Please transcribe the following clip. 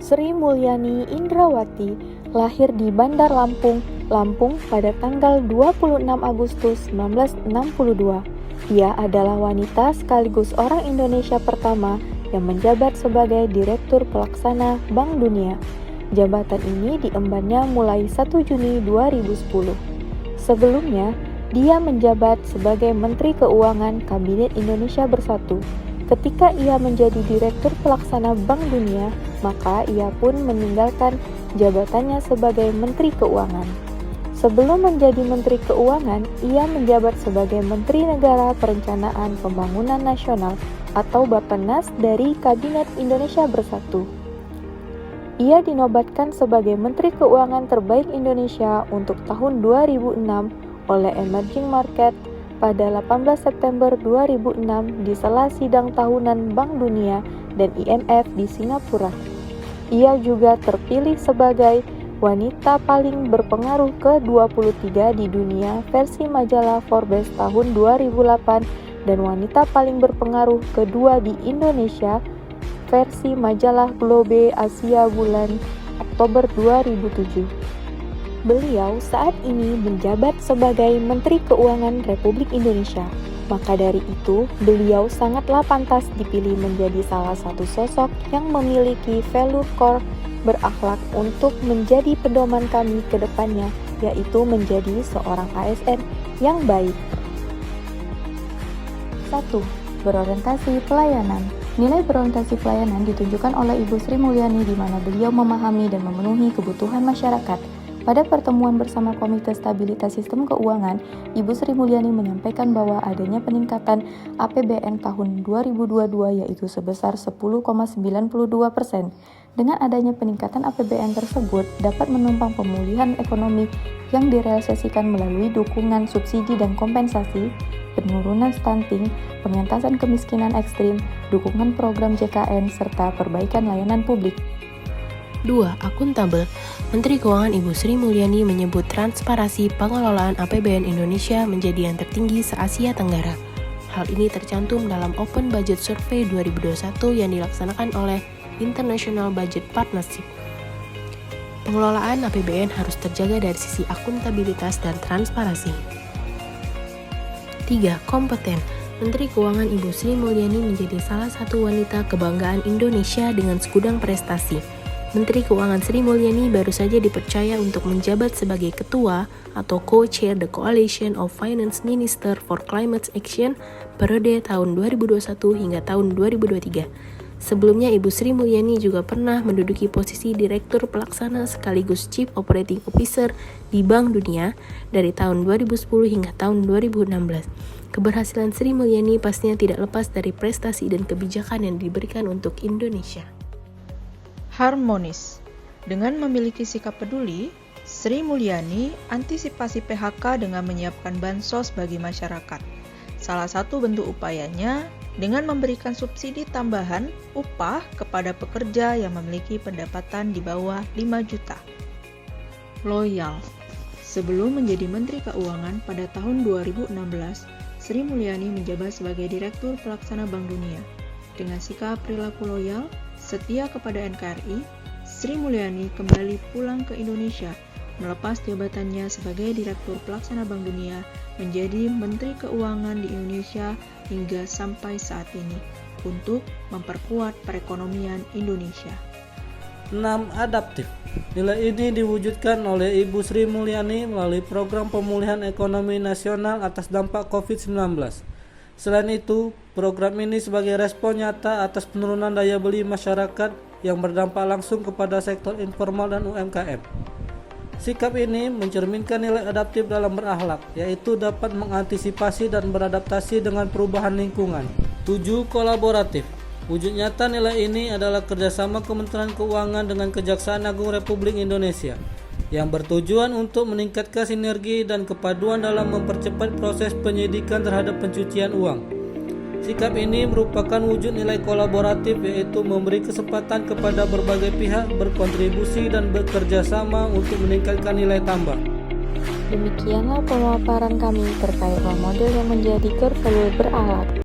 Sri Mulyani Indrawati lahir di Bandar Lampung, Lampung pada tanggal 26 Agustus 1962. Ia adalah wanita sekaligus orang Indonesia pertama yang menjabat sebagai Direktur Pelaksana Bank Dunia. Jabatan ini diembannya mulai 1 Juni 2010. Sebelumnya, dia menjabat sebagai Menteri Keuangan Kabinet Indonesia Bersatu. Ketika ia menjadi Direktur Pelaksana Bank Dunia, maka ia pun meninggalkan jabatannya sebagai Menteri Keuangan. Sebelum menjadi Menteri Keuangan, ia menjabat sebagai Menteri Negara Perencanaan Pembangunan Nasional atau Bappenas dari Kabinet Indonesia Bersatu. Ia dinobatkan sebagai Menteri Keuangan terbaik Indonesia untuk tahun 2006 oleh Emerging Market pada 18 September 2006 di sela sidang tahunan Bank Dunia dan IMF di Singapura. Ia juga terpilih sebagai wanita paling berpengaruh ke-23 di dunia versi majalah Forbes tahun 2008 dan wanita paling berpengaruh kedua di Indonesia versi majalah Globe Asia bulan Oktober 2007. Beliau saat ini menjabat sebagai Menteri Keuangan Republik Indonesia. Maka dari itu, beliau sangatlah pantas dipilih menjadi salah satu sosok yang memiliki value core berakhlak untuk menjadi pedoman kami ke depannya, yaitu menjadi seorang ASN yang baik. 1. Berorientasi pelayanan. Nilai berorientasi pelayanan ditunjukkan oleh Ibu Sri Mulyani di mana beliau memahami dan memenuhi kebutuhan masyarakat. Pada pertemuan bersama Komite Stabilitas Sistem Keuangan, Ibu Sri Mulyani menyampaikan bahwa adanya peningkatan APBN tahun 2022 yaitu sebesar 10,92%. Dengan adanya peningkatan APBN tersebut dapat menumpang pemulihan ekonomi yang direalisasikan melalui dukungan subsidi dan kompensasi, penurunan stunting, pengentasan kemiskinan ekstrim, dukungan program JKN, serta perbaikan layanan publik. 2. Akuntabel. Menteri Keuangan Ibu Sri Mulyani menyebut transparansi pengelolaan APBN Indonesia menjadi yang tertinggi se-Asia Tenggara. Hal ini tercantum dalam Open Budget Survey 2021 yang dilaksanakan oleh International Budget Partnership. Pengelolaan APBN harus terjaga dari sisi akuntabilitas dan transparansi. 3. Kompeten. Menteri Keuangan Ibu Sri Mulyani menjadi salah satu wanita kebanggaan Indonesia dengan segudang prestasi. Menteri Keuangan Sri Mulyani baru saja dipercaya untuk menjabat sebagai Ketua atau Co-Chair the Coalition of Finance Minister for Climate Action periode tahun 2021 hingga tahun 2023. Sebelumnya Ibu Sri Mulyani juga pernah menduduki posisi Direktur Pelaksana sekaligus Chief Operating Officer di Bank Dunia dari tahun 2010 hingga tahun 2016. Keberhasilan Sri Mulyani pastinya tidak lepas dari prestasi dan kebijakan yang diberikan untuk Indonesia. Harmonis. Dengan memiliki sikap peduli, Sri Mulyani antisipasi PHK dengan menyiapkan bansos bagi masyarakat. Salah satu bentuk upayanya dengan memberikan subsidi tambahan upah kepada pekerja yang memiliki pendapatan di bawah 5 juta. Loyal. Sebelum menjadi Menteri Keuangan pada tahun 2016, Sri Mulyani menjabat sebagai Direktur Pelaksana Bank Dunia. Dengan sikap perilaku loyal, setia kepada NKRI, Sri Mulyani kembali pulang ke Indonesia, melepas jabatannya sebagai Direktur Pelaksana Bank Dunia menjadi Menteri Keuangan di Indonesia hingga sampai saat ini untuk memperkuat perekonomian Indonesia. 6. Adaptif. Nilai ini diwujudkan oleh Ibu Sri Mulyani melalui program pemulihan ekonomi nasional atas dampak COVID-19. Selain itu, program ini sebagai respon nyata atas penurunan daya beli masyarakat yang berdampak langsung kepada sektor informal dan UMKM. Sikap ini mencerminkan nilai adaptif dalam berakhlak, yaitu dapat mengantisipasi dan beradaptasi dengan perubahan lingkungan. 7. Kolaboratif. Wujud nyata nilai ini adalah kerjasama Kementerian Keuangan dengan Kejaksaan Agung Republik Indonesia yang bertujuan untuk meningkatkan sinergi dan kepaduan dalam mempercepat proses penyidikan terhadap pencucian uang. Sikap ini merupakan wujud nilai kolaboratif, yaitu memberi kesempatan kepada berbagai pihak berkontribusi dan bekerja sama untuk meningkatkan nilai tambah. Demikianlah pemaparan kami terkait role model yang menjadi core value berakhlak.